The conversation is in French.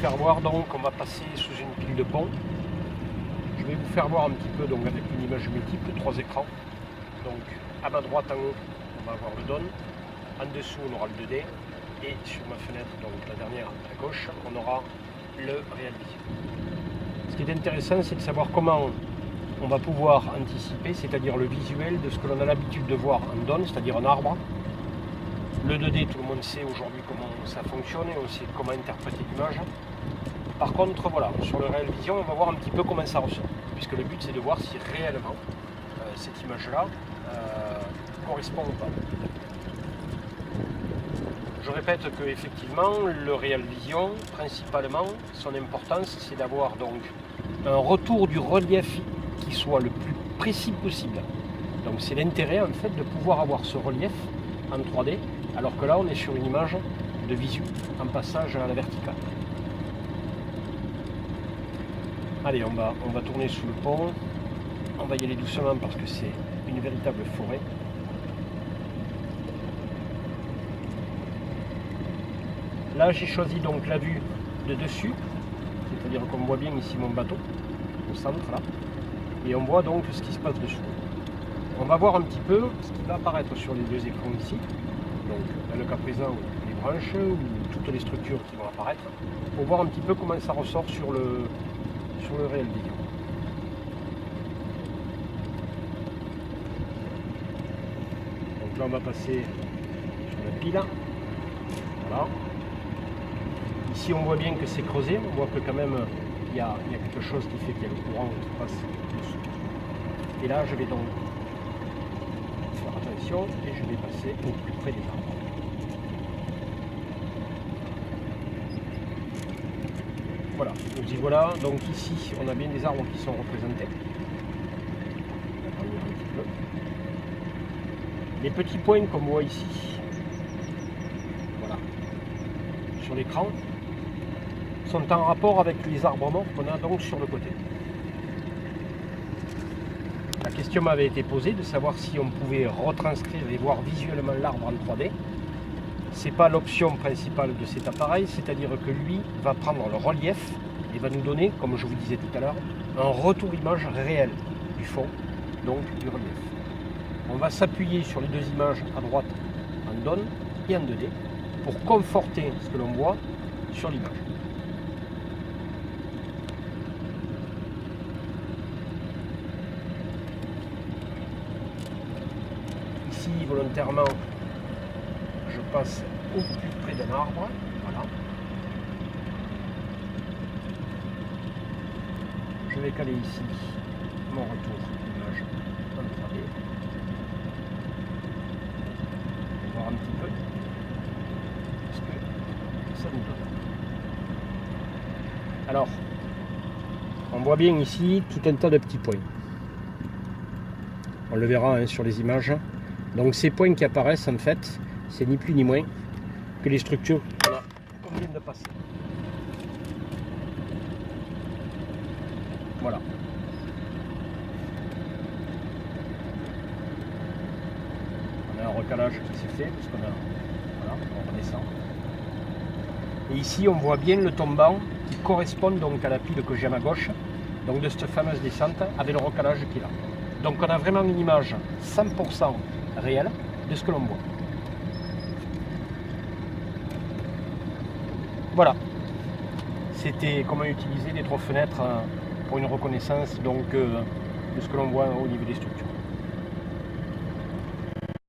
faire voir, donc on va passer sous une pile de pont. Je vais vous faire voir un petit peu donc avec une image multiple, 3 écrans. Donc à ma droite en haut, on va avoir le DON. En dessous, on aura le 2D. Et sur ma fenêtre, donc la dernière à gauche, on aura le Real Vision. Ce qui est intéressant, c'est de savoir comment on va pouvoir anticiper, c'est-à-dire le visuel de ce que l'on a l'habitude de voir en DON, c'est-à-dire un arbre. Le 2D, tout le monde sait aujourd'hui comment ça fonctionne et on sait comment interpréter l'image. Par contre, voilà, sur le Real Vision, on va voir un petit peu comment ça ressort, puisque le but c'est de voir si réellement cette image-là correspond ou pas. Je répète que effectivement, le Real Vision, principalement, son importance, c'est d'avoir donc un retour du relief qui soit le plus précis possible. Donc c'est l'intérêt en fait de pouvoir avoir ce relief en 3D, alors que là on est sur une image de visu, en passage à la verticale. Allez, on va tourner sous le pont, on va y aller doucement parce que c'est une véritable forêt. Là j'ai choisi donc la vue de dessus, c'est-à-dire qu'on voit bien ici mon bateau, au centre là, et on voit donc ce qui se passe dessous. On va voir un petit peu ce qui va apparaître sur les deux écrans ici, donc dans le cas présent les branches ou toutes les structures qui vont apparaître, pour voir un petit peu comment ça ressort sur le Real Vision. Donc là on va passer sur la pile, voilà. Ici on voit bien que c'est creusé, on voit que quand même il y a quelque chose qui fait qu'il y a le courant qui passe dessous. Et là je vais donc faire attention et je vais passer au plus près des arbres. Voilà, nous y voilà, donc ici on a bien des arbres qui sont représentés. On va revenir un petit peu. Les petits points qu'on voit ici, voilà, sur l'écran, sont en rapport avec les arbres morts qu'on a donc sur le côté. La question m'avait été posée de savoir si on pouvait retranscrire et voir visuellement l'arbre en 3D. Ce n'est pas l'option principale de cet appareil, c'est-à-dire que lui va prendre le relief et va nous donner, comme je vous disais tout à l'heure, un retour image réel du fond, donc du relief. On va s'appuyer sur les deux images à droite en DON et en 2D pour conforter ce que l'on voit sur l'image. Ici, volontairement, je passe au plus près d'un arbre, voilà. Je vais caler ici mon retour d'image en 3D. On va voir un petit peu ce que ça nous donne. Alors, on voit bien ici tout un tas de petits points. On le verra hein, sur les images. Donc ces points qui apparaissent en fait, c'est ni plus ni moins que les structures qu'on vient de passer. Voilà. On a un recalage qui s'est fait, parce qu'on a. Voilà, on redescend. Et ici on voit bien le tombant qui correspond donc à la pile que j'ai à ma gauche, donc de cette fameuse descente avec le recalage qu'il a. Donc on a vraiment une image 100% réelle de ce que l'on voit. Voilà, c'était comment utiliser les 3 fenêtres pour une reconnaissance donc, de ce que l'on voit au niveau des structures.